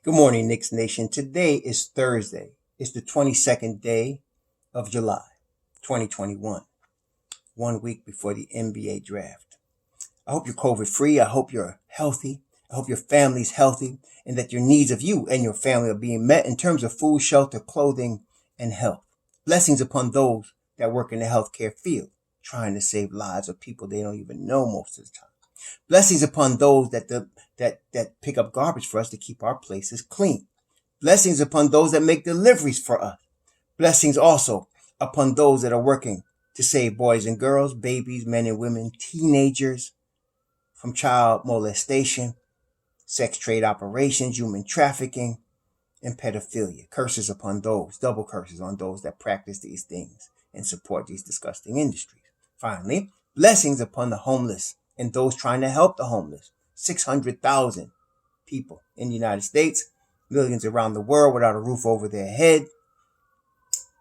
Good morning, Knicks Nation. Today is Thursday. It's the 22nd day of July, 2021, 1 week before the NBA draft. I hope you're COVID free. I hope you're healthy. I hope your family's healthy and that your needs of you and your family are being met in terms of food, shelter, clothing, and health. Blessings upon those that work in the healthcare field, trying to save lives of people they don't even know most of the time. Blessings upon those that pick up garbage for us to keep our places clean. Blessings upon those that make deliveries for us. Blessings also upon those that are working to save boys and girls, babies, men and women, teenagers from child molestation, sex trade operations, human trafficking, and pedophilia. Curses upon those, double curses on those that practice these things and support these disgusting industries. Finally, blessings upon the homeless and those trying to help the homeless. 600,000 people in the United States, millions around the world without a roof over their head.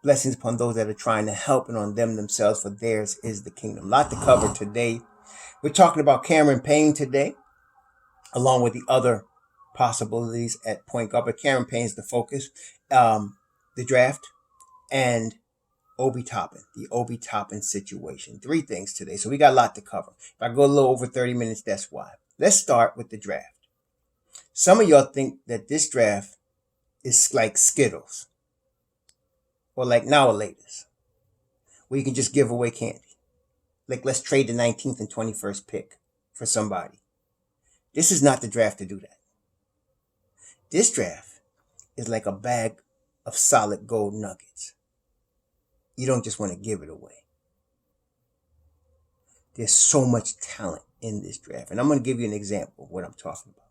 Blessings upon those that are trying to help and on them themselves, for theirs is the kingdom. A lot to cover today. We're talking about Cameron Payne today, along with the other possibilities at point guard. But Cameron Payne is the focus, the draft, and Obi Toppin, the Obi Toppin situation. Three things today. So we got a lot to cover. If I go a little over 30 minutes, that's why. Let's start with the draft. Some of y'all think that this draft is like Skittles or like Now or Latest, where you can just give away candy. Like, let's trade the 19th and 21st pick for somebody. This is not the draft to do that. This draft is like a bag of solid gold nuggets. You don't just want to give it away. There's so much talent in this draft. And I'm going to give you an example of what I'm talking about.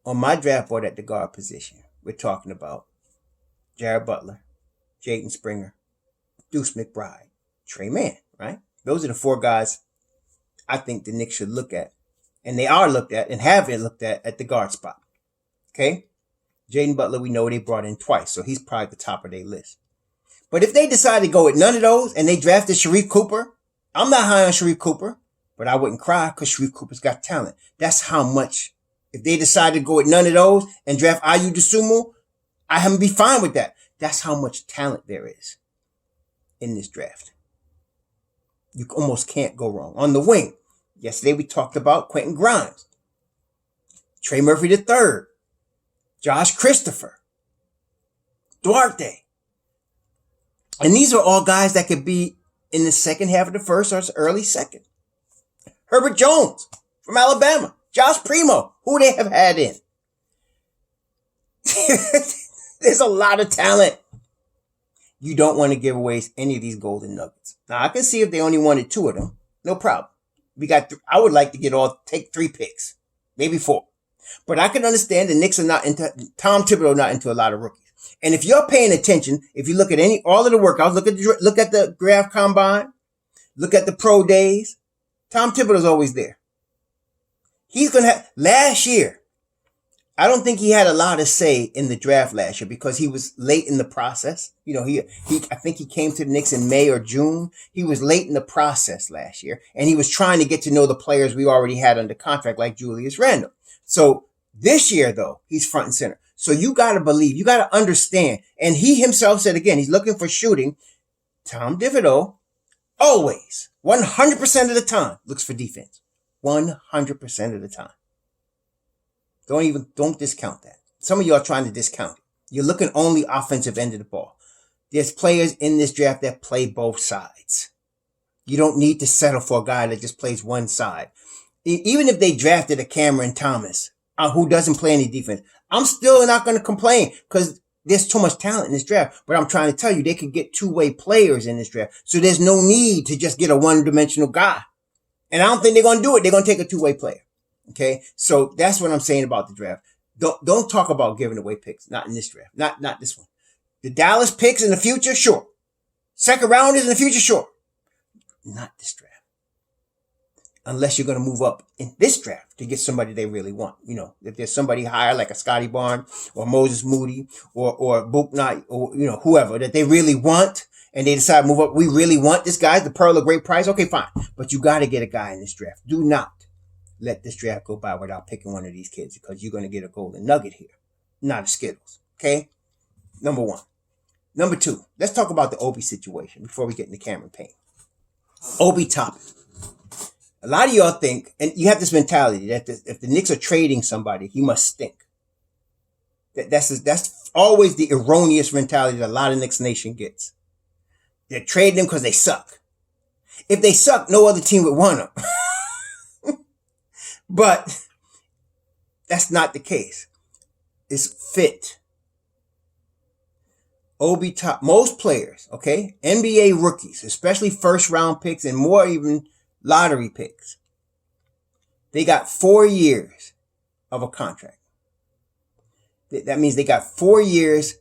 On my draft board at the guard position, we're talking about Jared Butler, Jaden Springer, Deuce McBride, Trey Mann, right? Those are the four guys I think the Knicks should look at. And they are looked at and have been looked at the guard spot. Okay? Jaden Butler, we know they brought in twice, so he's probably at the top of their list. But if they decide to go with none of those and they drafted Sharif Cooper, I'm not high on Sharif Cooper, but I wouldn't cry because Sharif Cooper's got talent. That's how much. If they decide to go with none of those and draft Ayu Dosunmu, I haven't be fine with that. That's how much talent there is in this draft. You almost can't go wrong. On the wing, yesterday we talked about Quentin Grimes, Trey Murphy III, Josh Christopher, Duarte. And these are all guys that could be in the second half of the first or early second. Herbert Jones from Alabama. Josh Primo, who they have had in. There's a lot of talent. You don't want to give away any of these golden nuggets. Now, I can see if they only wanted two of them. No problem. I would like to take 3 picks. Maybe 4. But I can understand the Knicks are not into, Tom Thibodeau not into a lot of rookies. And if you're paying attention, if you look at all of the workouts, look at the draft combine, look at the pro days, Tom Thibodeau's always there. He's going to have, last year, I don't think he had a lot to say in the draft last year because he was late in the process. You know, I think he came to the Knicks in May or June. He was late in the process last year, and he was trying to get to know the players we already had under contract, like Julius Randle. So this year, though, he's front and center. So you got to believe, you got to understand. And he himself said, again, he's looking for shooting. Tom Thibodeau, always, 100% of the time, looks for defense. 100% of the time. Don't discount that. Some of you are trying to discount it. You're looking only offensive end of the ball. There's players in this draft that play both sides. You don't need to settle for a guy that just plays one side. Even if they drafted a Cameron Thomas, who doesn't play any defense, I'm still not going to complain because there's too much talent in this draft. But I'm trying to tell you, they could get two-way players in this draft. So there's no need to just get a one-dimensional guy. And I don't think they're going to do it. They're going to take a two-way player. Okay? So that's what I'm saying about the draft. Don't talk about giving away picks. Not in this draft. Not this one. The Dallas picks in the future, sure. Second rounders in the future, sure. Not this draft. Unless you're going to move up in this draft to get somebody they really want. You know, if there's somebody higher like a Scotty Barnes or Moses Moody or Book Knight or, you know, whoever that they really want and they decide to move up. We really want this guy, the pearl of great price. Okay, fine. But you got to get a guy in this draft. Do not let this draft go by without picking one of these kids because you're going to get a golden nugget here. not a Skittles. Okay? Number one. Number two, let's talk about the Obi situation before we get into Cameron Payne. Obi Toppin. A lot of y'all think, and you have this mentality that if the Knicks are trading somebody, he must stink. That's always the erroneous mentality that a lot of Knicks Nation gets. They're trading them because they suck. If they suck, no other team would want them. But that's not the case. It's fit. Obi Toppin, most players, okay, NBA rookies, especially first round picks and more even lottery picks, they got 4 years of a contract. That means they got 4 years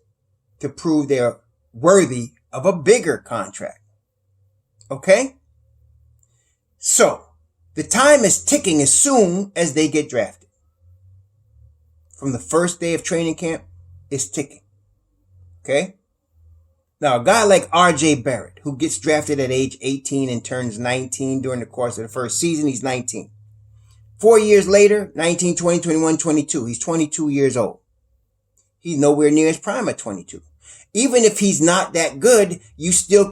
to prove they're worthy of a bigger contract. Okay? So, the time is ticking as soon as they get drafted. From the first day of training camp, it's ticking. Okay? Now, a guy like R.J. Barrett, who gets drafted at age 18 and turns 19 during the course of the first season, he's 19. 4 years later, 19, 20, 21, 22. He's 22 years old. He's nowhere near his prime at 22. Even if he's not that good,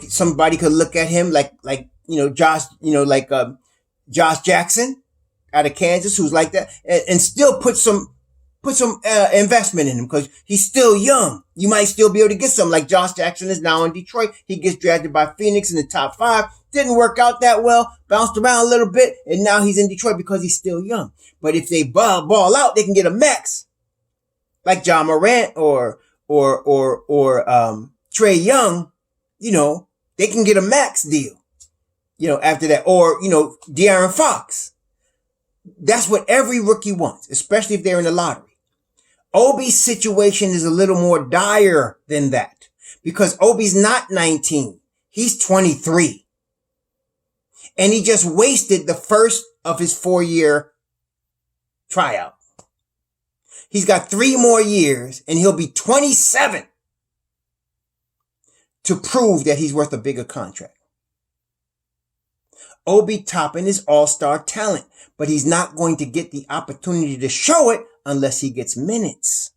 somebody could look at him like Josh Jackson out of Kansas, who's like that, and still put some investment in him because he's still young. You might still be able to get some, like Josh Jackson is now in Detroit. He gets drafted by Phoenix in the top 5. Didn't work out that well. Bounced around a little bit, and now he's in Detroit because he's still young. But if they ball out, they can get a max, like John Morant or Trey Young. They can get a max deal. After that, or De'Aaron Fox. That's what every rookie wants, especially if they're in the lottery. Obi's situation is a little more dire than that because Obi's not 19. He's 23. And he just wasted the first of his 4-year tryout. He's got 3 more years and he'll be 27 to prove that he's worth a bigger contract. Obi Toppin is all-star talent, but he's not going to get the opportunity to show it unless he gets minutes.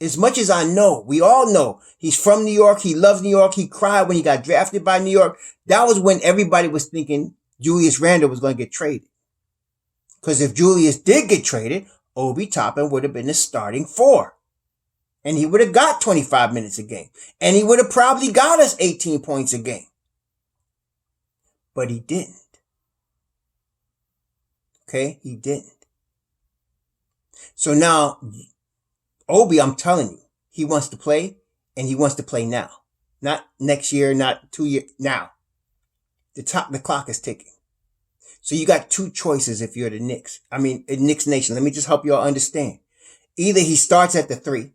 As much as I know, we all know, he's from New York, he loves New York, he cried when he got drafted by New York. That was when everybody was thinking Julius Randle was going to get traded. Because if Julius did get traded, Obi Toppin would have been the starting 4. And he would have got 25 minutes a game. And he would have probably got us 18 points a game. But he didn't. Okay? He didn't. So now, Obi, I'm telling you, he wants to play, and he wants to play now. Not next year, not 2 years, now. The clock is ticking. So you got 2 choices if you're the Knicks. Knicks Nation. Let me just help you all understand. Either he starts at the 3.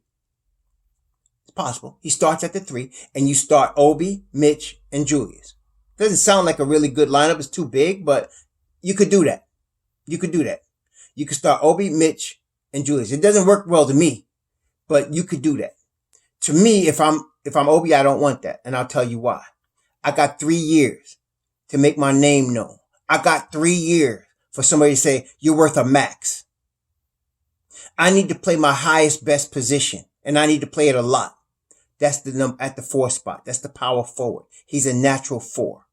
It's possible. He starts at the 3, and you start Obi, Mitch, and Julius. Doesn't sound like a really good lineup. It's too big, but you could do that. You could start Obi, Mitch, and Julius. It doesn't work well to me, but you could do that. To me, if I'm Obi, I don't want that. And I'll tell you why. I got 3 years to make my name known. I got 3 years for somebody to say, you're worth a max. I need to play my highest, best position, and I need to play it a lot. That's the number at the 4 spot. That's the power forward. He's a natural 4.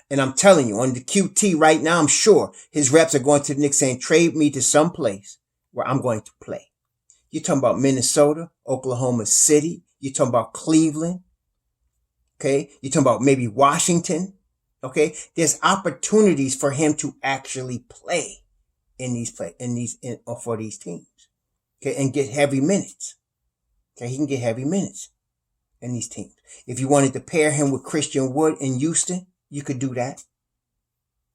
And I'm telling you, on the QT right now, I'm sure his reps are going to the Knicks saying, trade me to some place where I'm going to play. You're talking about Minnesota, Oklahoma City. You're talking about Cleveland. Okay. You're talking about maybe Washington. Okay. There's opportunities for him to actually play for these teams. Okay. And get heavy minutes. Okay. He can get heavy minutes in these teams. If you wanted to pair him with Christian Wood in Houston, you could do that.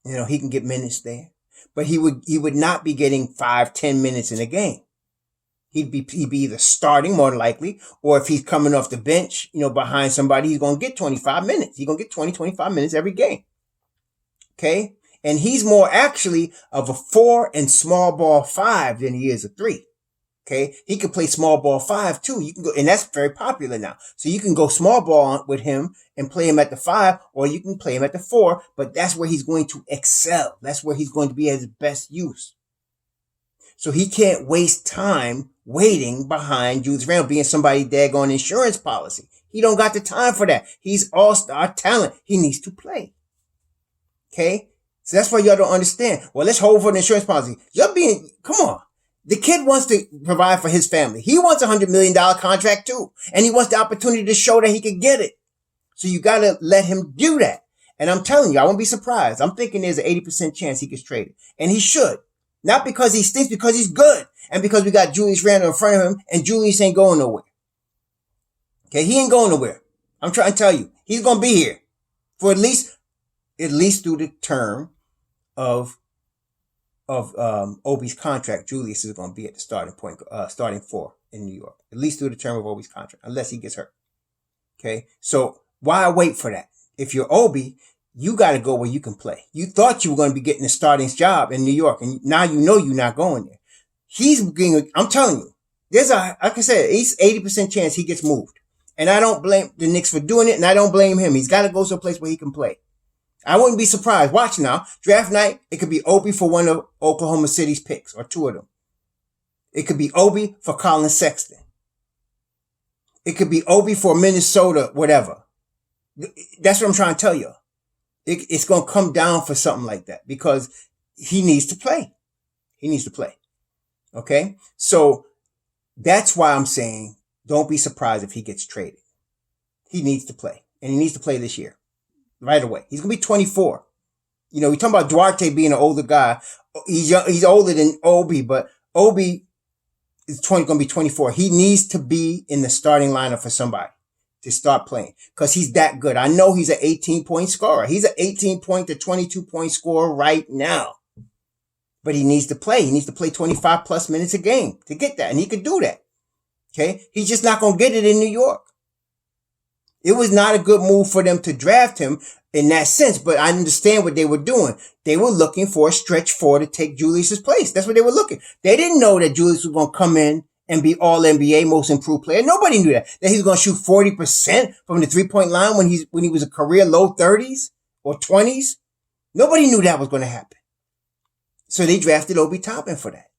He can get minutes there, but he would not be getting 5-10 minutes in a game. He'd be either starting more than likely, or if he's coming off the bench, behind somebody, he's going to get 25 minutes. He's going to get 25 minutes every game. Okay. And he's more actually of a 4 and small ball 5 than he is a 3. Okay. He can play small ball 5 too. You can go, and that's very popular now. So you can go small ball with him and play him at the 5, or you can play him at the 4, but that's where he's going to excel. That's where he's going to be at his best use. So he can't waste time waiting behind Julius Randle being somebody's daggone insurance policy. He don't got the time for that. He's all-star talent. He needs to play. Okay? So that's why y'all don't understand. Well, let's hold for the insurance policy. Come on. The kid wants to provide for his family. He wants a $100 million contract too. And he wants the opportunity to show that he can get it. So you got to let him do that. And I'm telling you, I won't be surprised. I'm thinking there's an 80% chance he gets traded. And he should. Not because he stinks, because he's good. And because we got Julius Randle in front of him, and Julius ain't going nowhere. Okay, he ain't going nowhere. I'm trying to tell you. He's going to be here for at least through the term of Obi's contract. Julius is going to be at the starting four in New York. At least through the term of Obi's contract, unless he gets hurt. Okay, so why wait for that? If you're Obi, you got to go where you can play. You thought you were going to be getting a starting job in New York, and now you know you're not going there. I'm telling you, like I said, he's 80% chance he gets moved. And I don't blame the Knicks for doing it, and I don't blame him. He's got to go someplace where he can play. I wouldn't be surprised. Watch now. Draft night, it could be Obi for one of Oklahoma City's picks, or two of them. It could be Obi for Colin Sexton. It could be Obi for Minnesota, whatever. That's what I'm trying to tell you. It's going to come down for something like that because he needs to play. He needs to play. Okay? So that's why I'm saying don't be surprised if he gets traded. He needs to play. And he needs to play this year. Right away. He's going to be 24. You know, we talking about Duarte being an older guy. He's older than Obi, but Obi is going to be 24. He needs to be in the starting lineup for somebody to start playing because he's that good. I know he's an 18-point scorer. He's an 18-point to 22-point scorer right now. But he needs to play. He needs to play 25 plus minutes a game to get that. And he could do that. Okay? He's just not going to get it in New York. It was not a good move for them to draft him in that sense, but I understand what they were doing. They were looking for a stretch four to take Julius's place. That's what they were looking. They didn't know that Julius was going to come in and be all NBA, most improved player. Nobody knew that he was going to shoot 40% from the 3-point line when he was a career low 30s or 20s. Nobody knew that was going to happen. So they drafted Obi Toppin for that.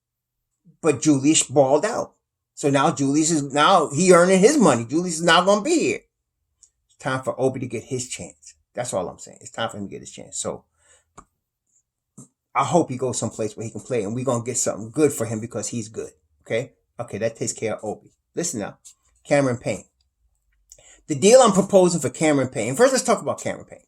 But Julius balled out. So now he earning his money. Julius is now going to be here. It's time for Obi to get his chance. That's all I'm saying. It's time for him to get his chance. So I hope he goes someplace where he can play and we're going to get something good for him because he's good. Okay? Okay, that takes care of Obi. Listen now. Cameron Payne. The deal I'm proposing for Cameron Payne. First, let's talk about Cameron Payne.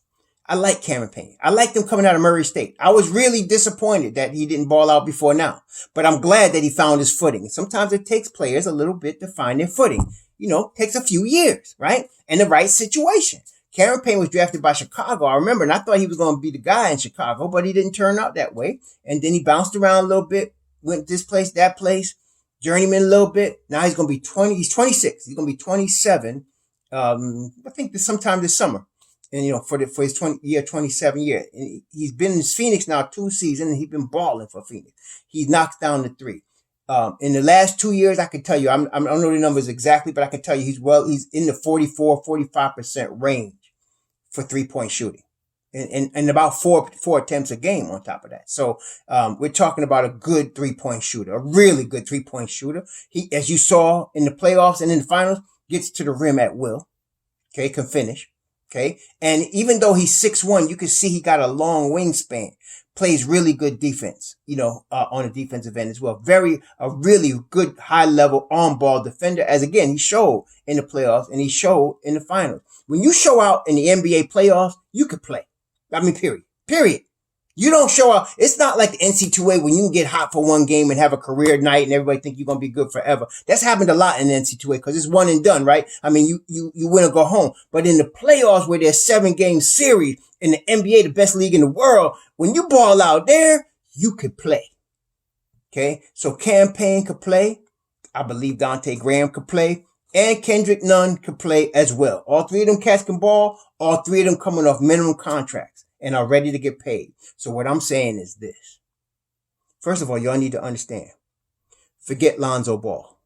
I like Cameron Payne. I liked him coming out of Murray State. I was really disappointed that he didn't ball out before now. But I'm glad that he found his footing. Sometimes it takes players a little bit to find their footing. You know, takes a few years, right? And the right situation. Cameron Payne was drafted by Chicago. I remember, and I thought he was going to be the guy in Chicago, but he didn't turn out that way. And then he bounced around a little bit, went this place, that place, journeyman a little bit. Now he's going to be 20. He's 26. He's going to be 27. I think sometime this summer. And, you know, for his 27 year. And he's been in Phoenix now 2 seasons, and he's been balling for Phoenix. He knocks down the three. In the last 2 years, I can tell you, I don't know the numbers exactly, but I can tell you he's in the 45% range for 3-point shooting. And about four attempts a game on top of that. So, we're talking about a good 3-point shooter, a really good 3-point shooter. He, as you saw in the playoffs and in the finals, gets to the rim at will. Okay. Can finish. Okay. And even though he's 6'1", you can see he got a long wingspan, plays really good defense, you know, on the defensive end as well. A really good high level on ball defender. As again, he showed in the playoffs and he showed in the finals. When you show out in the NBA playoffs, you could play. I mean, period. You don't show out. It's not like the NC2A when you can get hot for one game and have a career night and everybody think you're going to be good forever. That's happened a lot in the NC2A because it's one and done, right? I mean, you win or go home. But in the playoffs where there's 7-game series in the NBA, the best league in the world, when you ball out there, you could play. Okay. So Cam Payne could play. I believe Dante Graham could play and Kendrick Nunn could play as well. All three of them cats can ball. All three of them coming off minimum contracts and are ready to get paid. So what I'm saying is this. First of all, y'all need to understand. Forget Lonzo Ball.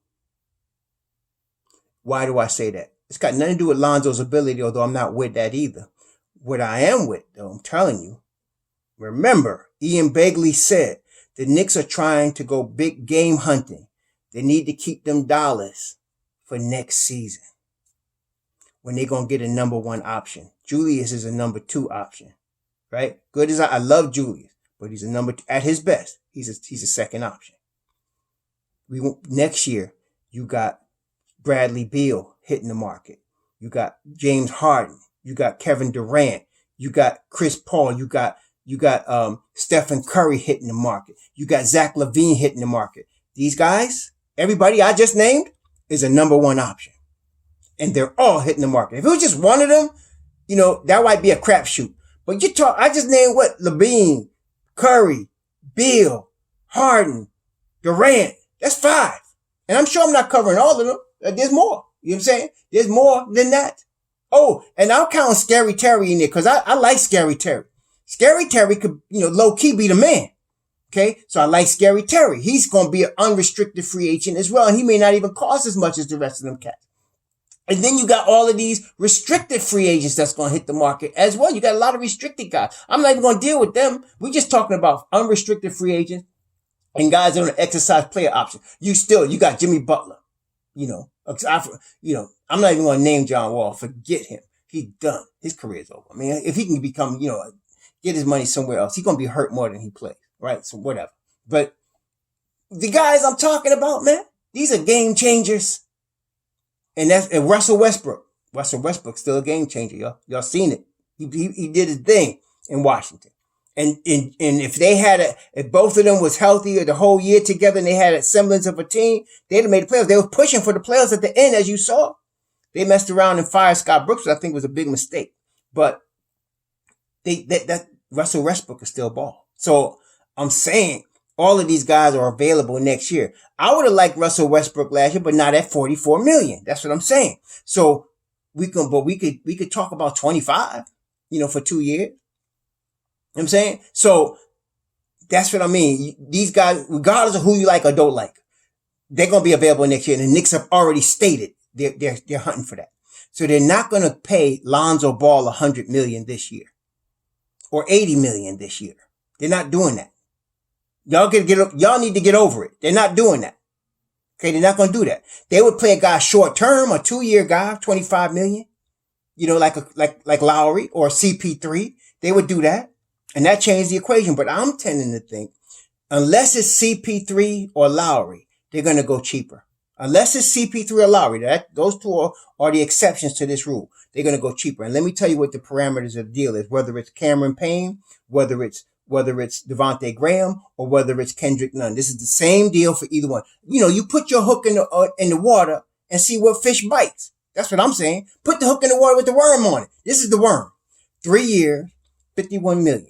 Why do I say that? It's got nothing to do with Lonzo's ability, although I'm not with that either. What I am with, though, I'm telling you, remember, Ian Begley said The Knicks are trying to go big game hunting. They need to keep them dollars for next season when they're going to get a number one option. Julius is a number two option, right? Good as I love Julius, but he's a number two. At his best, he's a second option. Next year, you got Bradley Beal hitting the market. You got James Harden. You got Kevin Durant. You got Chris Paul. You got Stephen Curry hitting the market. You got Zach LaVine hitting the market. These guys, everybody I just named, is a number one option. And they're all hitting the market. If it was just one of them, that might be a crapshoot. But I just named what? LaVine, Curry, Beal, Harden, Durant. That's 5. And I'm sure I'm not covering all of them. There's more. You know what I'm saying? There's more than that. Oh, and I'll count Scary Terry in there because I like Scary Terry. Scary Terry could, low-key be the man. Okay? So I like Scary Terry. He's going to be an unrestricted free agent as well, and he may not even cost as much as the rest of them cats. And then you got all of these restricted free agents that's going to hit the market as well. You got a lot of restricted guys. I'm not even going to deal with them. We're just talking about unrestricted free agents and guys that are on an exercise player option. You got Jimmy Butler. I'm not even going to name John Wall. Forget him. He's done. His career's over. I mean, if he can become, get his money somewhere else, he's going to be hurt more than he plays, right? So whatever. But the guys I'm talking about, man, these are game changers. And Russell Westbrook. Russell Westbrook's still a game changer, y'all. Y'all seen it. He did his thing in Washington. And if both of them was healthy the whole year together and they had a semblance of a team, they'd have made the playoffs. They were pushing for the playoffs at the end, as you saw. They messed around and fired Scott Brooks, which I think was a big mistake. But that Russell Westbrook is still ball. So I'm saying all of these guys are available next year. I would have liked Russell Westbrook last year, but not at $44 million. That's what I'm saying. So we could talk about 25, for 2 years. You know what I'm saying? So that's what I mean. These guys, regardless of who you like or don't like, they're going to be available next year. And the Knicks have already stated they're hunting for that. So they're not going to pay Lonzo Ball $100 million this year or $80 million this year. They're not doing that. Y'all need to get over it. They're not doing that. Okay. They're not going to do that. They would play a guy short term, a 2-year guy, $25 million, like Lowry or CP3. They would do that. And that changed the equation. But I'm tending to think, unless it's CP3 or Lowry, they're going to go cheaper. Unless it's CP3 or Lowry, those two are the exceptions to this rule. They're going to go cheaper. And let me tell you what the parameters of the deal is, whether it's Cameron Payne, whether it's Devontae Graham, or whether it's Kendrick Nunn. This is the same deal for either one. You put your hook in the water and see what fish bites. That's what I'm saying. Put the hook in the water with the worm on it. This is the worm. 3 years, $51 million.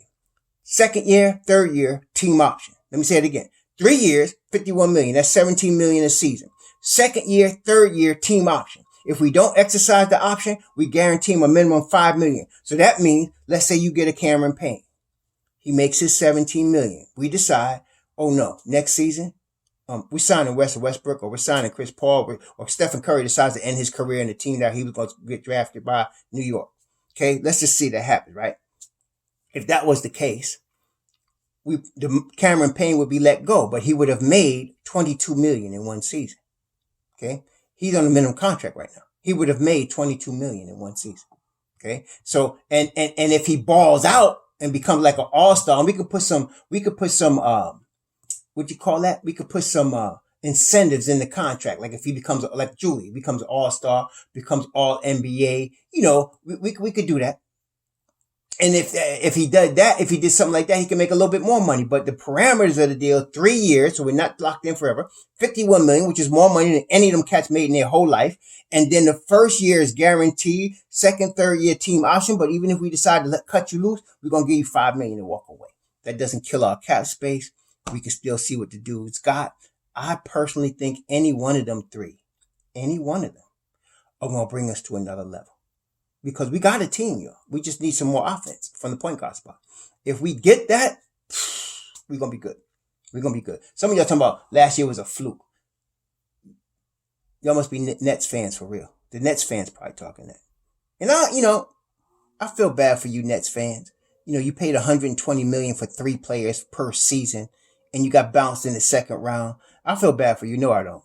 Second year, third year, team option. Let me say it again. 3 years, $51 million. That's $17 million a season. Second year, third year, team option. If we don't exercise the option, we guarantee him a minimum $5 million. So that means, let's say you get a Cameron Payne. He makes his $17 million. We decide, oh no, next season, we're signing Russell Westbrook, or we're signing Chris Paul, or Stephen Curry decides to end his career in the team that he was going to get drafted by New York. Okay, let's just see that happen, right? If that was the case, Cameron Payne would be let go, but he would have made $22 million in one season. Okay, he's on a minimum contract right now. He would have made $22 million in one season. Okay, so and if he balls out and becomes like an all-star, and we could put some what you call that? We could put some incentives in the contract. Like if he becomes like Julie, becomes an all-star, becomes all NBA, we could do that. And if he did that, if he did something like that, he can make a little bit more money. But the parameters of the deal, 3 years, so we're not locked in forever, $51 million, which is more money than any of them cats made in their whole life. And then the first year is guaranteed, second, third year team option. But even if we decide to cut you loose, we're going to give you $5 million and walk away. That doesn't kill our cap space. We can still see what the dude's got. I personally think any one of them three are going to bring us to another level. Because we got a team, y'all. We just need some more offense from the point guard spot. If we get that, we're going to be good. We're going to be good. Some of y'all talking about last year was a fluke. Y'all must be Nets fans for real. The Nets fans probably talking that. And I feel bad for you Nets fans. You paid $120 million for 3 players per season and you got bounced in the second round, I feel bad for you. No, I don't.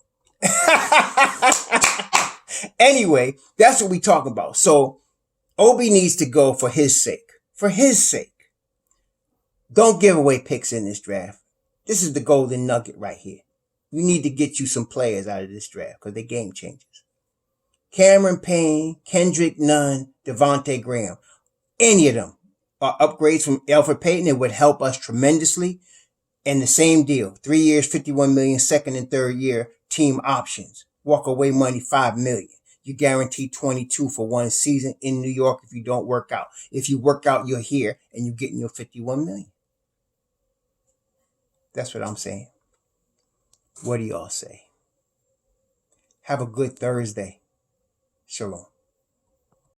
Anyway, that's what we talking about. So Obi needs to go for his sake. For his sake. Don't give away picks in this draft. This is the golden nugget right here. You need to get you some players out of this draft because they're game changers. Cameron Payne, Kendrick Nunn, Devontae Graham. Any of them are upgrades from Elfrid Payton. It would help us tremendously. And the same deal. 3 years, $51 million, second and third year team options. Walk away money, $5 million. You guarantee 22 for one season in New York if you don't work out. If you work out, you're here and you're getting your $51 million. That's what I'm saying. What do y'all say? Have a good Thursday. Shalom.